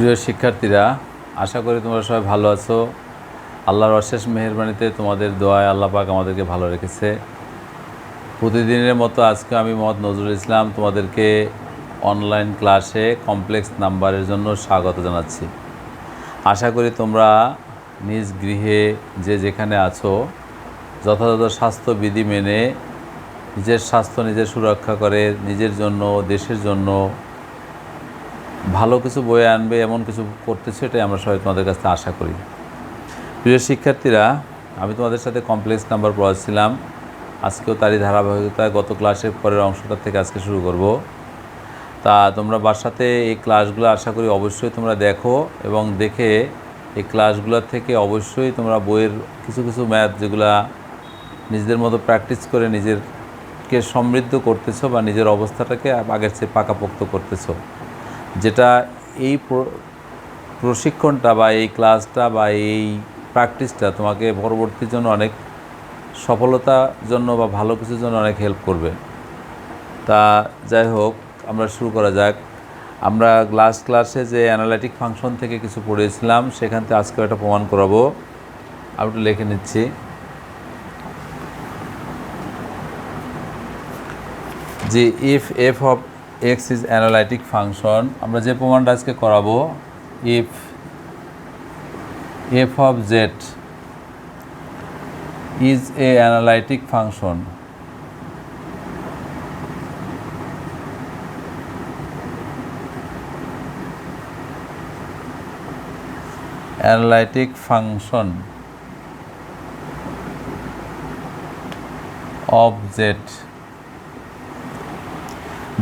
প্রিয় শিক্ষার্থীরা, আশা করি তোমরা সবাই ভালো আছো। আল্লাহর অশেষ মেহেরবানিতে তোমাদের দোয়ায় আল্লাহ পাক আমাদেরকে ভালো রেখেছে। প্রতিদিনের মতো আজকে আমি মোহাম্মদ নজরুল ইসলাম তোমাদেরকে অনলাইন ক্লাসে কমপ্লেক্স নাম্বারের জন্য স্বাগত জানাচ্ছি। আশা করি তোমরা নিজ গৃহে যে যেখানে আছো যথাযথ স্বাস্থ্যবিধি মেনে নিজের স্বাস্থ্য নিজে সুরক্ষা করে নিজের জন্য দেশের জন্য ভালো কিছু বয়ে আনবে এমন কিছু করতেছে, এটাই আমরা সবাই তোমাদের কাছে আশা করি। প্রিয় শিক্ষার্থীরা, আমি তোমাদের সাথে কমপ্লেক্স নাম্বার পড়াচ্ছিলাম। আজকেও তারই ধারাবাহিকতায় গত ক্লাসের পরের অংশটা থেকে আজকে শুরু করব। তা তোমরা বাসাতে এই ক্লাসগুলো আশা করি অবশ্যই তোমরা দেখো এবং দেখে এই ক্লাসগুলোর থেকে অবশ্যই তোমরা বইয়ের কিছু কিছু ম্যাথ যেগুলা নিজেদের মতো প্র্যাকটিস করে নিজেরকে সমৃদ্ধ করতেছো বা নিজের অবস্থাটাকে আগের চেয়ে পাকাপোক্ত করতেছো, যেটা এই প্রশিক্ষণটা বা এই ক্লাসটা বা এই প্র্যাকটিসটা তোমাকে পরবর্তীর জন্য অনেক সফলতার জন্য বা ভালো কিছুর জন্য অনেক হেল্প করবে। তা যাই হোক, আমরা শুরু করা যাক। আমরা লাস্ট ক্লাসে যে অ্যানালাইটিক ফাংশন থেকে কিছু পড়েছিলাম সেখান থেকে আজকে একটা প্রমাণ করাবো। আমি একটু লিখে নিচ্ছি যে if F of x is analytic function, আমরা যে প্রমাণটা আজকে করাবো, if F of Z is a analytic function analytic function of z,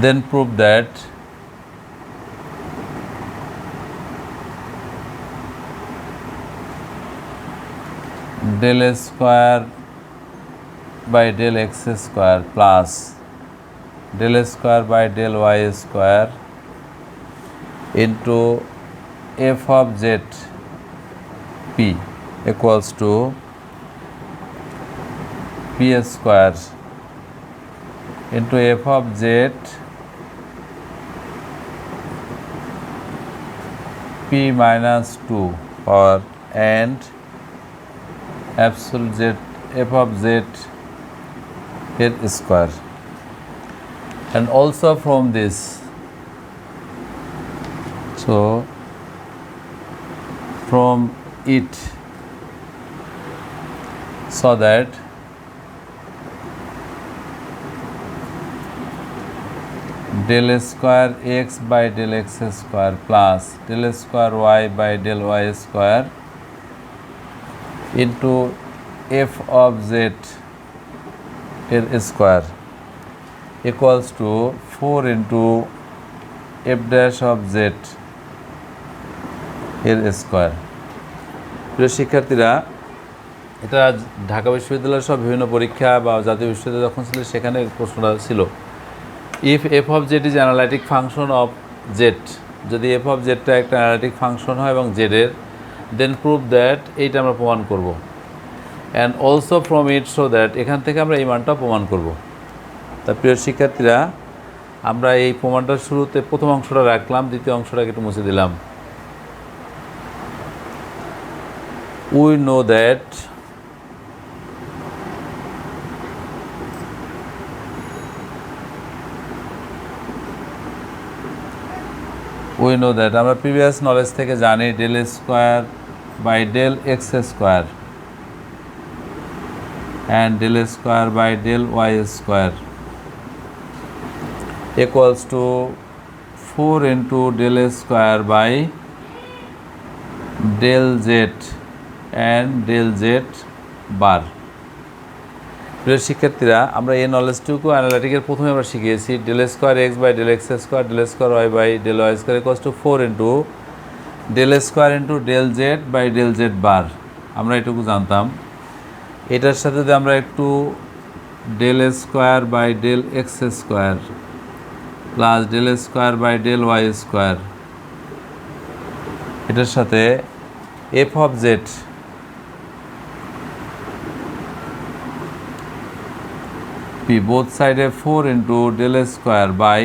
then prove that del square by del x square plus del square by del y square into f of z p equals to p square into f of z p minus 2 power and absolute z f of z square. And also from this, so from it, so that del square x by del x square plus del square y by del y square into f of z square equals to 4 into f dash of z square. প্রিয় শিক্ষার্থীরা, এটা ঢাকা বিশ্ববিদ্যালয়ের সব বিভিন্ন পরীক্ষা বা জাতীয় বিশ্ববিদ্যালয় যখন ছিল সেখানে প্রশ্নটা ছিল, if F of Z is analytic function of Z, যদি এফ অফ জেডটা একটা অ্যানালাইটিক ফাংশন হয় এবং জেডের, দেন প্রুভ দ্যাট, এইটা আমরা প্রমাণ করব। And also from it, so that, এখান থেকে আমরা এই মানটা প্রমাণ করব। তা প্রিয় শিক্ষার্থীরা, আমরা এই প্রমাণটার শুরুতে প্রথম অংশটা রাখলাম, দ্বিতীয় অংশটাকে একটু মুছে দিলাম। We know that আমরা প্রিভিয়াস নলেজ থেকে জানি del square by del x square and del square by del Y square equals to 4 into del square by del z and del z bar. প্রিয় শিক্ষার্থীরা, আমরা এই নলেজটুকু অ্যানালাইটিকের প্রথমে আমরা শিখিয়েছি, del square x by del x square del square y by del Y square equals to 4 into del square into del Z by del Z bar. আমরা এটুকু জানতাম। এটার সাথে যদি আমরা একটু del square by del x square plus del square by del Y square, এটার সাথে f of z p both side 4 into del square by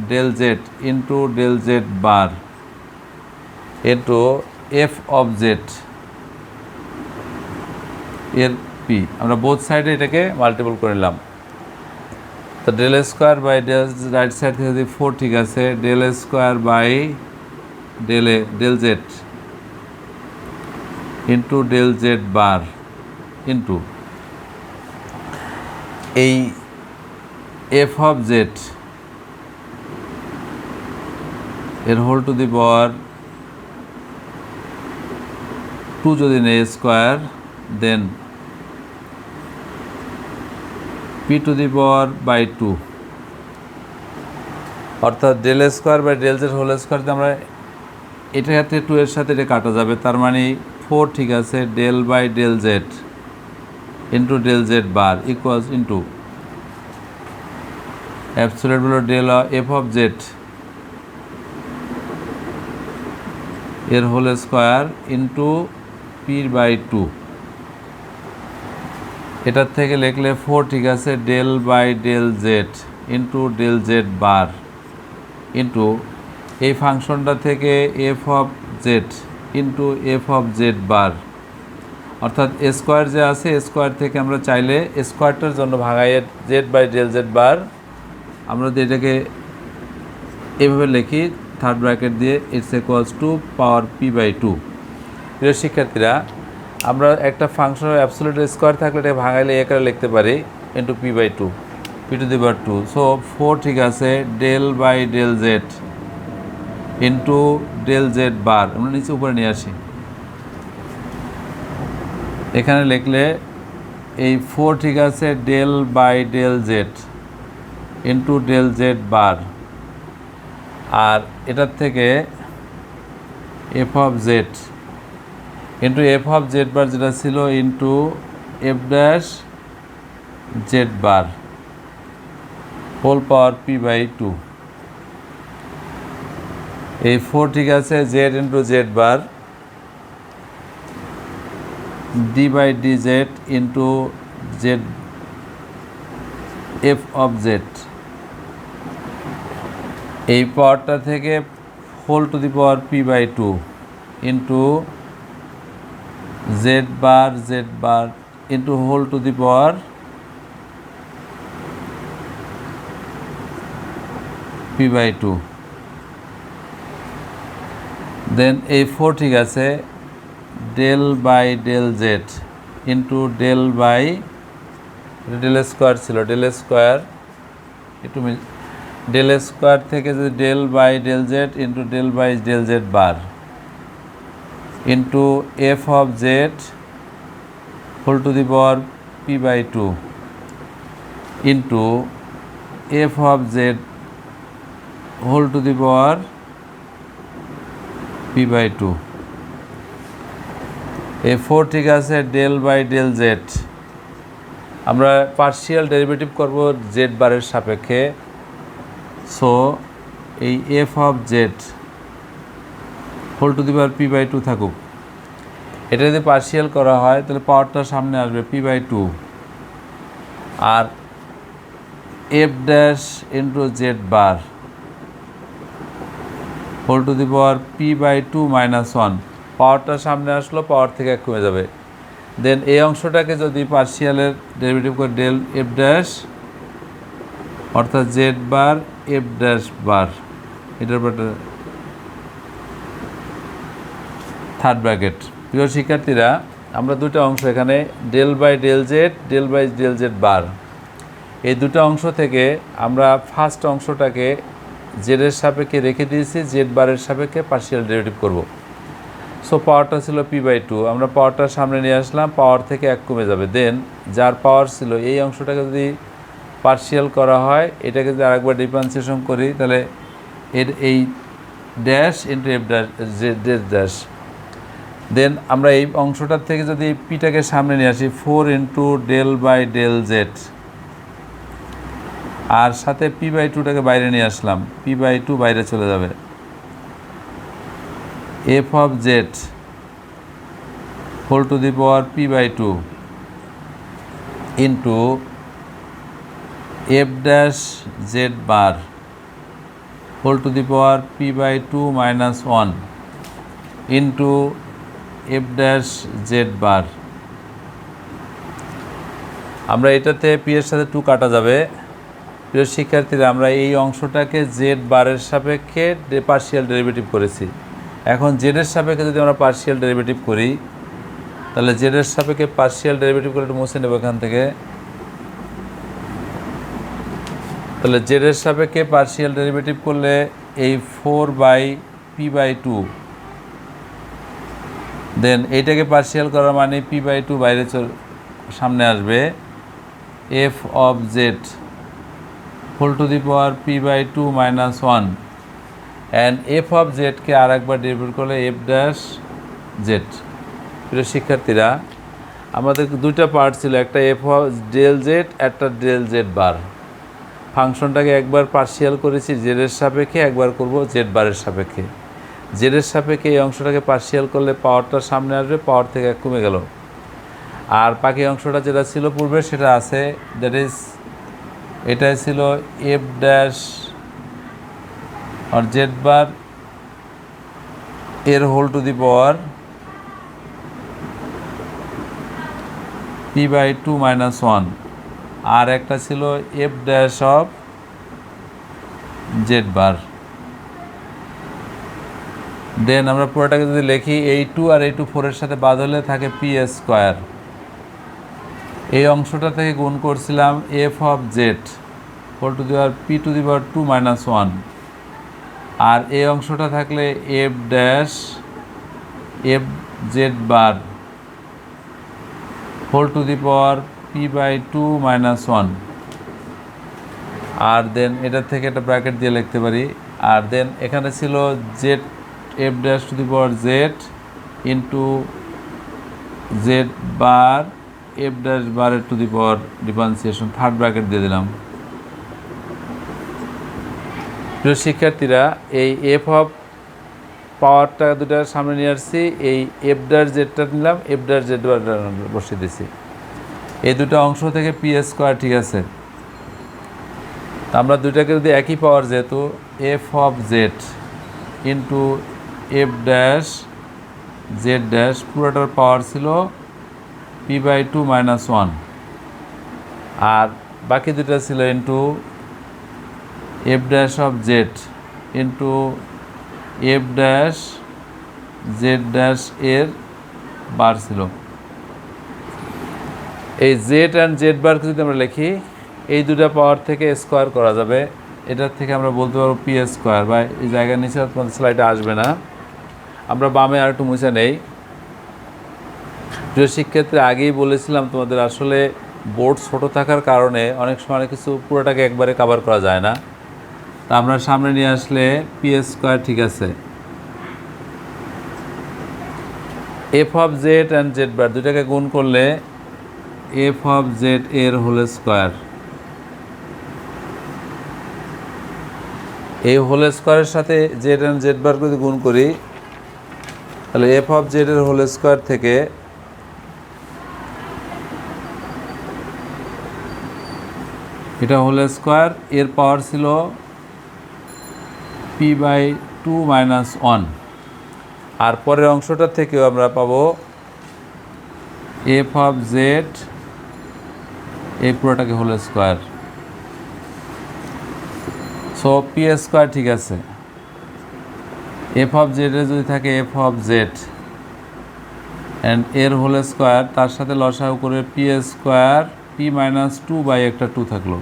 del z into del z bar into F of z এর p, আমরা both সাইডে এটাকে multiple করে নিলাম। তো del square by del right side থেকে যদি 4 ঠিক আছে, del square by del Z into del Z bar into এই এফ অফ জেড এর হোল টু দি পাওয়ার 2 যদি নেই square, then p to the power by 2, অর্থাৎ del square by del z whole স্কোয়ারতে আমরা এটার সাথে 2 এর সাথে এটা কাটা যাবে, তার মানে 4 ঠিক আছে, del by del Z into del Z bar equals into absolute value del f of z এর whole square into p by 2। এটার থেকে লিখলে 4 ঠিক আছে, del by del Z into del Z bar into এই ফাংশনটা থেকে f of z into F of Z bar, অর্থাৎ স্কোয়ার যে আছে স্কোয়ার থেকে আমরা চাইলে স্কোয়ারটার জন্য ভাগাই Z by del Z bar, আমরা যদি এটাকে এভাবে লিখি থার্ড ব্র্যাকেট দিয়ে it's equals to power P by 2। প্রিয় শিক্ষার্থীরা, আমরা একটা ফাংশনের অ্যাবসোলিউট স্কোয়ার থাকলে এটাকে ভাঙাইলে একারে লিখতে পারি into p by 2, p to the power 2। So 4 ঠিক আছে, del by del Z into del Z bar, আমরা নিচে উপরে নিয়ে আসি, এখানে লিখলে এই 4 ঠিক আছে, del by del Z into del Z bar, আর এটার থেকে f of z into F of Z bar যেটা ছিল into f dash z bar whole power P by 2। এই 4 ঠিক আছে, z into Z bar d by d z into z f of z, এই পাওয়ারটা থেকে whole to the power P by 2 into Z bar into whole to the power P by 2। Then এই 4 ঠিক আছে, del by del Z into del by del square ছিল, del square একটু del square থেকে যদি del by del Z into del by del Z bar into F of Z whole to the power P by 2 into F of Z whole to the power P by 2। এই 4 ঠিক আছে, del by del Z আমরা partial derivative করব Z বারের সাপেক্ষে, so এই F of Z whole to the power P by 2 থাকুক, এটা যদি পার্শিয়াল করা হয় তাহলে পাওয়ারটা সামনে আসবে পি বাই 2, আর F dash into Z bar whole to the power P by 2 minus 1, পাওয়ারটা সামনে আসলো, পাওয়ার থেকে এক কমে যাবে। দেন এই অংশটাকে যদি পার্শিয়ালের ডেরিভেটিভ করে ডেল এফ ড্যাশ অর্থাৎ জেড বার এফ ড্যাশ বার, এটার পর থার্ড ব্র্যাকেট। প্রিয় শিক্ষার্থীরা, আমরা দুটো অংশ এখানে del by del Z bar, এই দুটো অংশ থেকে আমরা ফার্স্ট অংশটাকে জেডের সাপেক্ষে রেখে দিয়েছি, জেড বারের সাপেক্ষে পার্শিয়াল ডেরিভেটিভ করব। সো পাওয়ারটা ছিল পি বাই 2, আমরা পাওয়ারটার সামনে নিয়ে আসলাম, পাওয়ার থেকে এক কমে যাবে। দেন যার পাওয়ার ছিল এই অংশটাকে যদি পার্শিয়াল করা হয়, এটাকে যদি আরেকবার ডিফারেন্সিয়েশন করি তাহলে এর এই dash into f dash z dash, then আমরা এই অংশটার থেকে যদি পিটাকে সামনে নিয়ে আসি 4 into del by del z, আর সাথে পি বাই 2টাকে বাইরে নিয়ে আসলাম, পি বাই 2 বাইরে চলে যাবে, f of Z whole to the power P by 2 into f dash z bar whole to the power P by 2 minus 1, into f dash z bar. আমরা এটাতে P এর সাথে 2 কাটা যাবে। প্রিয় শিক্ষার্থীরা, আমরা এই অংশটাকে জেড বারের সাপেক্ষে পার্শিয়াল ডেরিভেটিভ করেছি। এখন জেডের সাপেক্ষে যদি আমরা পার্শিয়াল ডেরিভেটিভ করি, তাহলে জেডের সাপেক্ষে পার্শিয়াল ডেরিভেটিভ করে একটু মুছে নেব এখান থেকে। তাহলে জেডের সাপেক্ষে পার্শিয়াল ডেরিভেটিভ করলে এই 4/p/2, দেন এইটাকে পার্শিয়াল করার মানে p/2 বাইরে সামনে আসবে, f of Z whole to the power p/2 minus 1, and f of জেডকে আর একবার ডেরিভেট করলে এফ ড্যাশ জেড। প্রিয় শিক্ষার্থীরা, আমাদের দুইটা পার্ট ছিল, একটা এফ অফ ডেল জেড, একটা ডেল জেড বার। ফাংশনটাকে একবার পার্শিয়াল করেছি জেডের সাপেক্ষে, একবার করব জেড বারের সাপেক্ষে। জেডের সাপেক্ষে এই অংশটাকে পার্শিয়াল করলে পাওয়ারটা সামনে আসবে, পাওয়ার থেকে এক কমে গেল, আর বাকি অংশটা যেটা ছিল পূর্বে সেটা আছে, দ্যাট ইজ এটাই ছিল এফ ড্যাশ আর জেড বার এর whole to the power p/2 minus 1, আর একটা ছিল F dash of Z bar. Then আমরা পুরোটাকে যদি লিখি, এই 2 আর এই 2 4-এর সাথে বাদ হলে থাকে p²। এই অংশটা থেকে গুণ করছিলাম F of Z whole to the power p² minus 1, আর এই অংশটা থাকলে F dash F Z bar whole to the power p/2 minus 1, আর দেন এটার থেকে একটা ব্র্যাকেট দিয়ে লিখতে পারি। আর দেন এখানে ছিল z f dash to the power z into Z bar f dash বারের to the power differentiation, third bracket দিয়ে দিলাম। প্রিয় শিক্ষার্থীরা, এই এফ অফ পাওয়ারটা দুটার সামনে নিয়ে আসছি, এই এফ ড্যাশ জেডটা নিলাম, এফ ড্যাশ জেড বসিয়ে দিছি। এই দুটো অংশ থেকে p², ঠিক আছে। তা আমরা দুইটাকে যদি একই পাওয়ার, যেহেতু f of z into f dash z dash পুরোটার পাওয়ার ছিল p/2 মাইনাস 1, আর বাকি দুটা ছিল into f dash of z into f dash z dash এর বার ছিল। এই জেড অ্যান্ড জেড বারকে যদি আমরা লিখি, এই দুটা পাওয়ার থেকে স্কোয়ার করা যাবে, এটার থেকে আমরা বলতে পারবো p², বা এই জায়গার নিচে তোমাদের স্লাইডে আসবে না, আমরা বামে আর একটু মুছে নেই। প্রিয় শিক্ষার্থী, আগেই বলেছিলাম তোমাদের, আসলে বোর্ড ছোট থাকার কারণে অনেক সময় অনেক কিছু পুরোটাকে একবারে কভার করা যায় না। তা আমরা সামনে নিয়ে আসলে p², ঠিক আছে। F of z and Z bar দুটাকে গুণ করলে এফ অফ জেড এর হোল স্কোয়ার, এই হোল স্কোয়ারের সাথে জেড অ্যান্ড জেড বার যদি গুণ করি, তাহলে এফ অফ জেড এর হোল স্কোয়ার থেকে এটা হোল স্কোয়ার, এর পাওয়ার ছিল p/2 মাইনাস 1, আর পরের অংশটা থেকেও আমরা পাবো এফ অফ জেড এই পুরোটাকে হোল স্কোয়ার, সো p², ঠিক আছে। এফ অফ জেডের যদি থাকে এফ অফ জেড অ্যান্ড এর হোল স্কোয়ার, তার সাথে লসাগু করে p² p-2 থাকলো,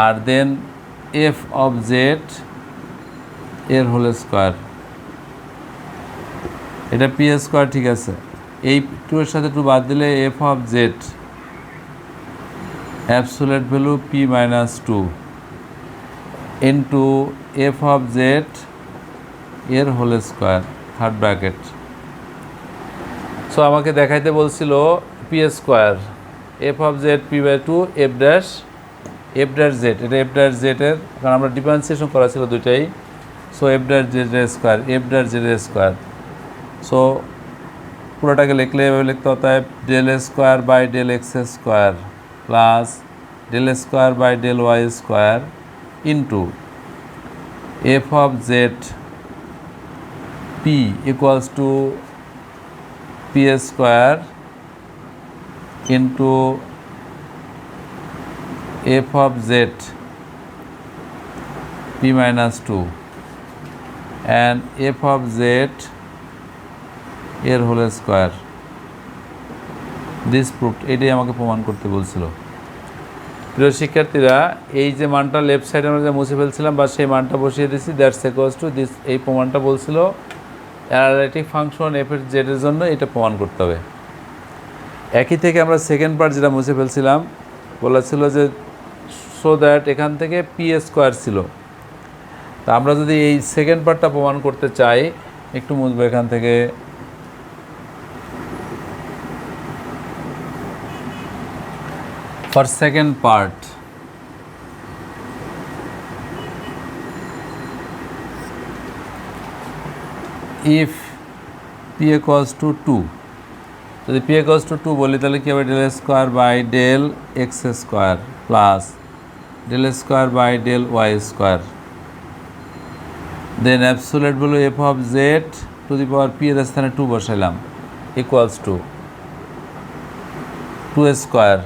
আর দেন এফ অফ জেড এর হোল স্কোয়ার, এটা p², ঠিক আছে। এই 2 এর সাথে 2 বাদ দিলে f of z absolute value p-2 into F of z এর whole square, third bracket. So আমাকে দেখাইতে বলছিল p², f of z p/2 f dash z, এটা এফ ড্যাশ জেডের, কারণ আমরা ডিফারেন্সিয়েশন করা ছিল দুইটাই, সো এফ ড্যাশ জেডের স্কোয়ার, এফ ড্যাশ জেডের স্কোয়ার। সো পুরোটাকে লিখলে এভাবে লিখতে হতো, del square by del x square plus del square by del Y square into F of z p equals to p square into f of z p minus 2 and f of z এর whole square this proofed, এটাই আমাকে প্রমাণ করতে বলছিল। প্রিয় শিক্ষার্থীরা, এই যে মানটা লেফট সাইডে আমরা যে মুছে ফেলছিলাম বা সেই মানটা বসিয়ে দিয়েছি, দ্যাটস ইকুয়ালস টু দিস। এই প্রমাণটা বলছিল অ্যানালাইটিক ফাংশন এফ এর জেডের জন্য এটা প্রমাণ করতে হবে। একই থেকে আমরা সেকেন্ড পার্ট যেটা মুছে ফেলছিলাম বলেছিল যে সো দ্যাট এখান থেকে পি স্কোয়ার ছিল। তা আমরা যদি এই সেকেন্ড পার্টটা প্রমাণ করতে চাই, একটু মুছবো এখান থেকে। For second part, if p equals to 2, যদি p equals to 2 বলি তাহলে কি হবে, del square by del x square plus del square by del Y square, then absolute value F of Z to the power P এর স্থানে 2 বসাইলাম equals to 2 square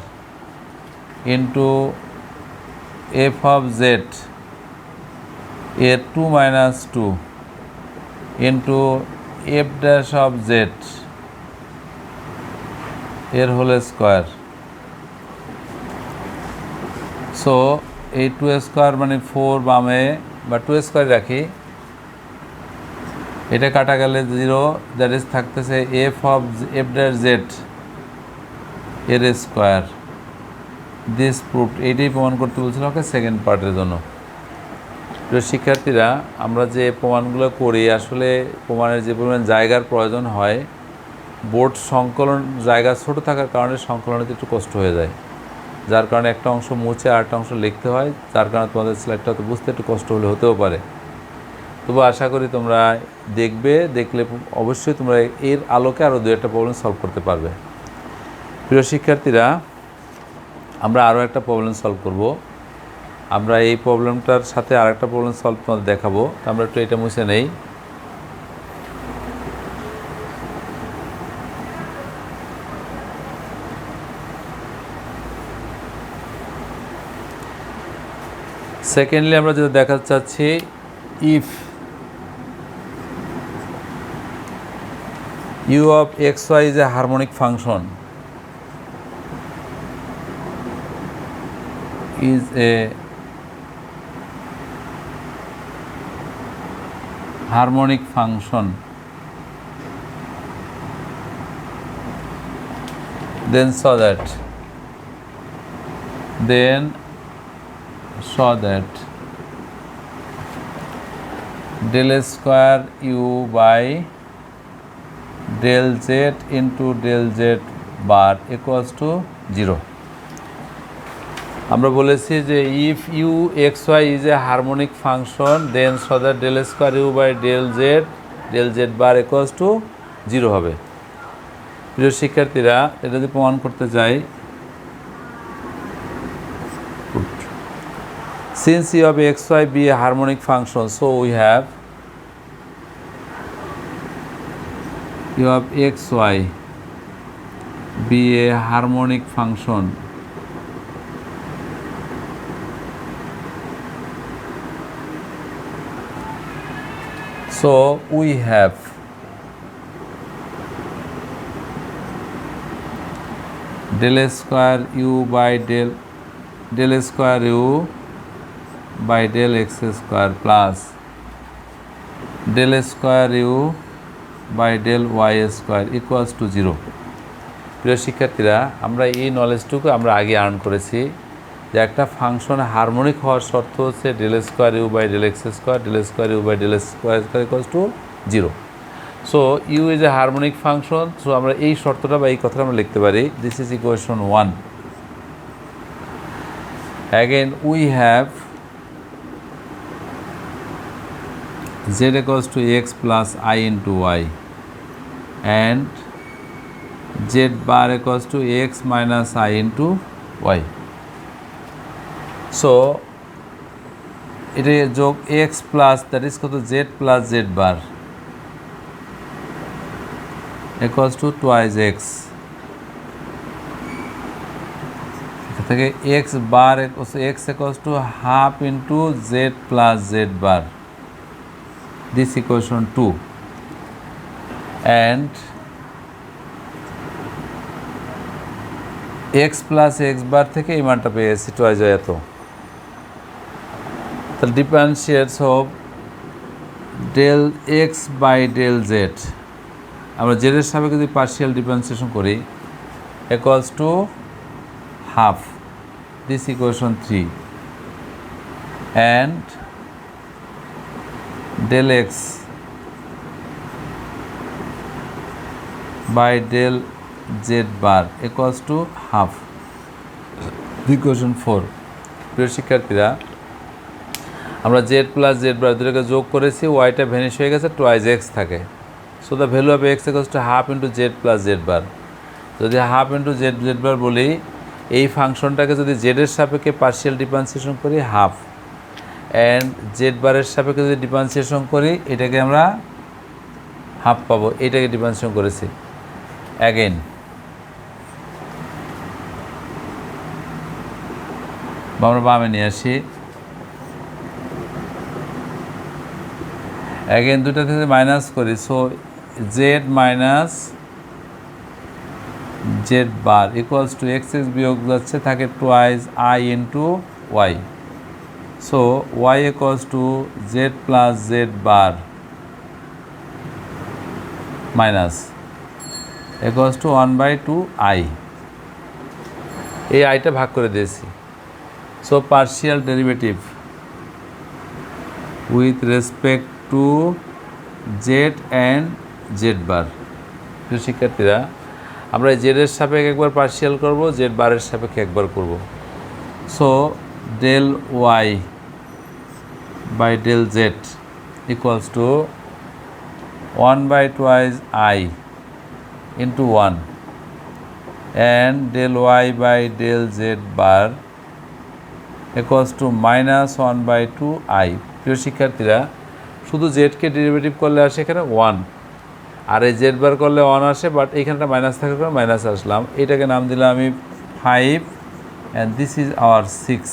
into f of z এর 2 minus 2 into f dash of z এর whole square. So এই 2 square মানে 4 বামে বা 2 square রাখি, এটা কাটা গেলে 0, দ্যাট ইজ থাকতেছে F of F dash Z এর স্কোয়ার। দিস প্রুফড, এইটাই প্রমাণ করতে বলছিল ওকে সেকেন্ড পার্টের জন্য। প্রিয় শিক্ষার্থীরা, আমরা যে প্রমাণগুলো করি আসলে প্রমাণের যে পরিমাণ জায়গার প্রয়োজন হয়, বোর্ড সংকলন জায়গা ছোট থাকার কারণে সংকলনে একটু কষ্ট হয়ে যায়, যার কারণে একটা অংশ মুছে আরেকটা অংশ লিখতে হয়, যার কারণে তোমাদের স্লাইডটা হয়তো বুঝতে একটু কষ্ট হলে হতেও পারে। তবু আশা করি তোমরা দেখলে অবশ্যই তোমরা এর আলোকে আরও 2-একটা প্রবলেম সলভ করতে পারবে। প্রিয় শিক্ষার্থীরা, আমরা আরও একটা প্রবলেম সলভ করব। আমরা এই প্রবলেমটার সাথে আরেকটা প্রবলেম সলভ তোমাদের দেখাবো। আমরা একটু এটা মুছে নেই। সেকেন্ডলি আমরা যেটা দেখাতে চাচ্ছি, if u of xy is a harmonic function, is a harmonic function, then saw that del square u by del z into del z bar equals to 0. আমরা বলেছি যে if U X Y is a harmonic function, then so that del square U by del Z bar equals to 0 হবে। প্রিয় শিক্ষার্থীরা, এটা যদি প্রমাণ করতে চাই, since u of xy be a harmonic function, so we have u of xy be a harmonic function, so we have del square u by del square u by del x square plus del square u by del y square equals to 0. প্রিয় শিক্ষার্থীরা, আমরা এই নলেজটুকু আমরা আগে earn করেছি যে একটা function harmonic হওয়ার শর্ত হচ্ছে del square u by del x square, del square u by del square equals to 0. So u is a harmonic function, so আমরা এই শর্তটা বা এই কথাটা আমরা লিখতে পারি, this is equation 1. Again we have z equals to x plus I into y and z bar equals to x minus I into y. So it is যোগ x plus, that is কত, z plus z bar equals to twice X থেকে X bar X equals to half into Z plus Z bar, this equation 2 and X plus X bar থেকে এই মানটা পেয়ে গেছি twice এত। তাহলে differentiates of del X by del Z, আমরা জেডের সাপেক্ষে যদি পার্শিয়াল ডিফারেন্সিয়েশন করি equals to half, this equation 3 and del X by del Z bar equals to half, equation 4। প্রিয় শিক্ষার্থীরা, আমরা জেড প্লাস জেড বার দুটোকে যোগ করেছি, ওয়াইটা ভ্যানিশ হয়ে গেছে, টুয়াইজ এক্স থাকে। So the value of X equals to half into Z plus Z bar. যদি half into Z Z bar বলি, এই ফাংশনটাকে যদি জেডের সাপেক্ষে পার্শিয়াল ডিফারেন্সিয়েশন করি হাফ, অ্যান্ড জেড বারের সাপেক্ষে যদি ডিফারেন্সিয়েশন করি এটাকে আমরা হাফ পাবো, এটাকে ডিফারেন্সিয়েশন করেছি। অ্যাগেন আমরা বামে নিয়ে আসি, অ্যাগেন দুটা থেকে মাইনাস করি, so Z minus Z bar equals to X X বিয়োগ যাচ্ছে থাকে twice I into Y, so Y equals to Z plus Z bar minus equals to 1/2 I, এই আইটা ভাগ করে দিয়েছি। So partial derivative with respect to Z and Z bar. প্রিয় শিক্ষার্থীরা, আমরা জেডের সাপেক্ষে একবার পার্শিয়াল করব, জেড বারের সাপেক্ষে একবার করব। So del Y by del Z equals to 1/2 I into 1 and del Y by del Z bar equals to minus 1/2 I. প্রিয় শিক্ষার্থীরা, শুধু জেডকে ডেরিভেটিভ করলে আসে এখানে 1, আর এই জেড বার করলে 1 আসে, বাট এইখানটা মাইনাস থাকার কারণে মাইনাস আসলাম। এটাকে নাম দিলাম আমি 5 অ্যান্ড দিস ইজ আওয়ার 6।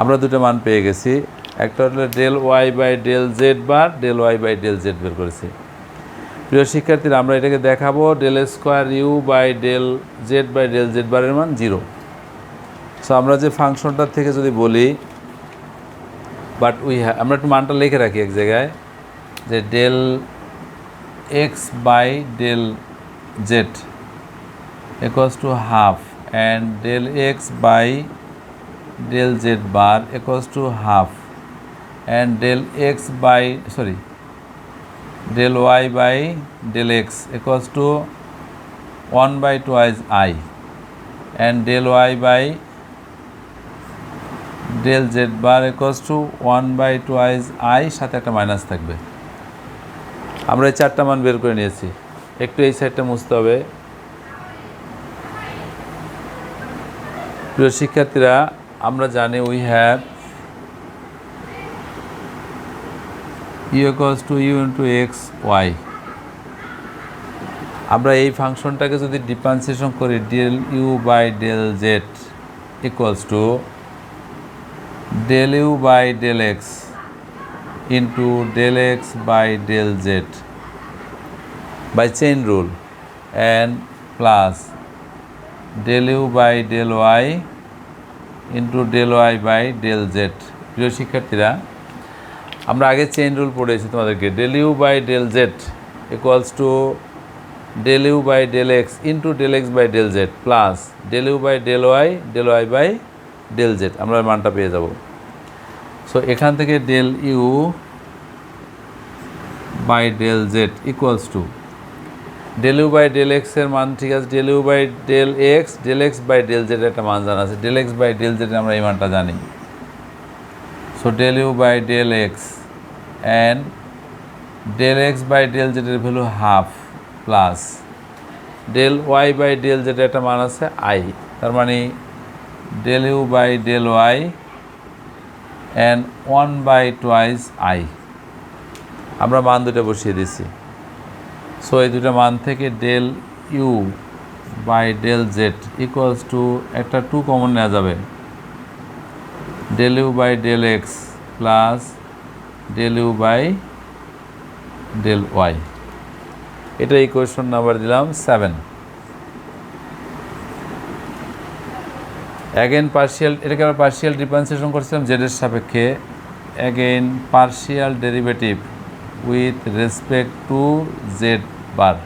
আমরা দুটো মান পেয়ে গেছি, একটা হলো del Y by del Z bar, del Y by del Z বের করেছি। প্রিয় শিক্ষার্থীরা, আমরা এটাকে দেখাবো del square U by del Z by del Z বারের মান 0। সো আমরা যে ফাংশনটার থেকে যদি বলি, বাট আমরা একটু মানটা লিখে রাখি এক জায়গায়, যে del X by del Z equals to half and del X by del Z bar equals to half and del X by del y by del x equals to 1/2 I and del y by del z bar equals to 1/2 I, সাথে একটা minus থাকবে। আমরা এই চারটা মান বের করে নিয়েছি, একটু এই সাইডটা মুছতে হবে। প্রিয় শিক্ষার্থীরা, আমরা জানি we have u equals to u into x y। আমরা এই ফাংশনটাকে যদি ডিফারেন্সিয়েশন করি del U by del Z equals to del U by del X into del X by del Z by chain rule and plus del U by del Y into del Y by del Z. প্রিয় শিক্ষার্থীরা, আমরা আগে chain rule পড়েছি তোমাদেরকে, del U by del Z equals to del U by del X into del X by del Z plus del U by del Y by del Z, আমরা মানটা পেয়ে যাব। সো এখান থেকে del U by del Z equals to del U by del এক্সের মান ঠিক আছে, del U by del X by del Z একটা মান জানা আছে, del X by del Z আমরা এই মানটা জানি। So del U by del X and del X by del জেডের value half plus del Y by del জেডের একটা মান আছে আই, তার মানে del U by del Y and 1/2 I. আমরা মান দুটো বসিয়ে দিছি। সো এই দুটো মান থেকে del U by del Z equals to একটা 2 কমন নেওয়া যাবে, del U by del X plus del U by del Y. এটা ইকুয়েশন নাম্বার দিলাম 7। অ্যাগেন পার্শিয়াল, এটাকে আমরা পার্শিয়াল ডিফারেন্সিয়েশন করছিলাম জেডের সাপেক্ষে। Again partial derivative with respect to Z bar.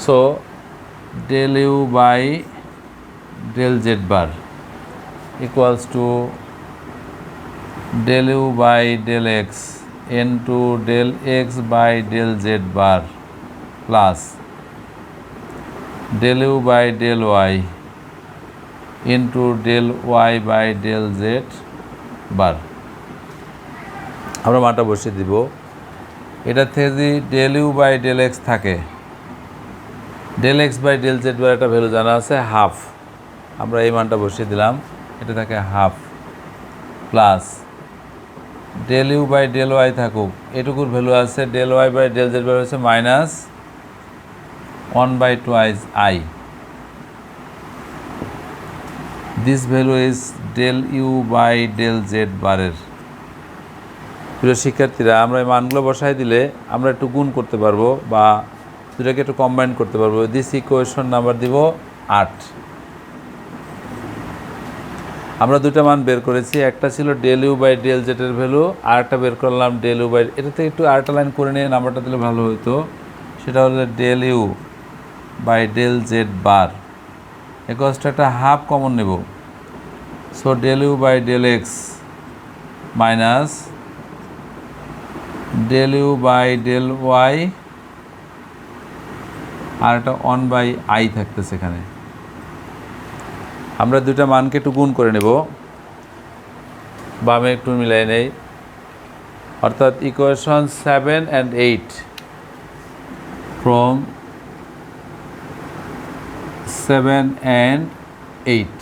So del U by del Z bar equals to del u by del x into del x by del z bar plus del u by del y into del y by del z bar। আমরা মানটা বসিয়ে দিব। এটা থেকে যদি del u by del x থাকে, del x by del z বার একটা value জানা আছে হাফ, আমরা এই মানটা বসিয়ে দিলাম, এটা থাকে half plus del U by del Y থাকুক, এটুকুর ভ্যালু আছে del Y by del Z value হচ্ছে minus 1/2 I. This value is del U by del Z বারের। প্রিয় শিক্ষার্থীরা, আমরা এই মানগুলো বসাই দিলে আমরা একটু গুণ করতে পারবো বা দুটাকে একটু কম্বাইন করতে পারবো। দিস ইকুয়েশন নাম্বার দিব 8। আমরা দুটো মান বের করেছি, একটা ছিল ডেল ইউ বাই ডেল জেডের ভ্যালু, আর একটা বের করলাম ডেল ইউ বাই, এটা থেকে একটু আরেকটা লাইন করে নিয়ে নাম্বারটা দিলে ভালো হতো। সেটা হলো del U by del Z bar equals to একটা হাফ কমন নেব। So del U by del X minus del U by del Y, আর একটা 1/i থাকতেছে এখানে। আমরা দুটা মানকে একটু গুণ করে নেব, বামে একটু মিলাই নেই, অর্থাৎ equation 7 and 8 from 7 and 8।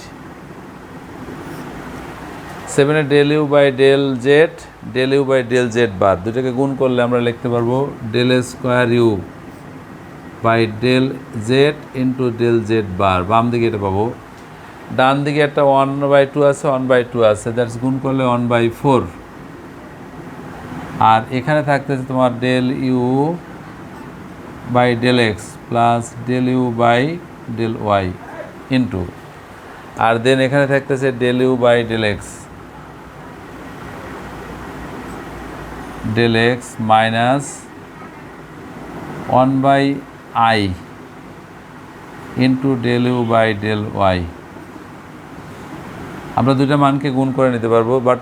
7 del U by del Z, del U by del Z bar দুটাকে গুণ করলে আমরা লিখতে পারবো del square U by del Z into del Z bar. বাম দিকে এটা পাবো, ডান দিকে একটা 1/2 আছে, 1/2 আছে, দ্যাটস গুণ করলে 1/4। আর এখানে থাকতেছে তোমার del U by del X plus del U by del Y into, আর দেন এখানে থাকতেছে del U by del X minus 1/i into del U by del Y. আমরা দুইটা মানকে গুণ করে নিতে পারবো, বাট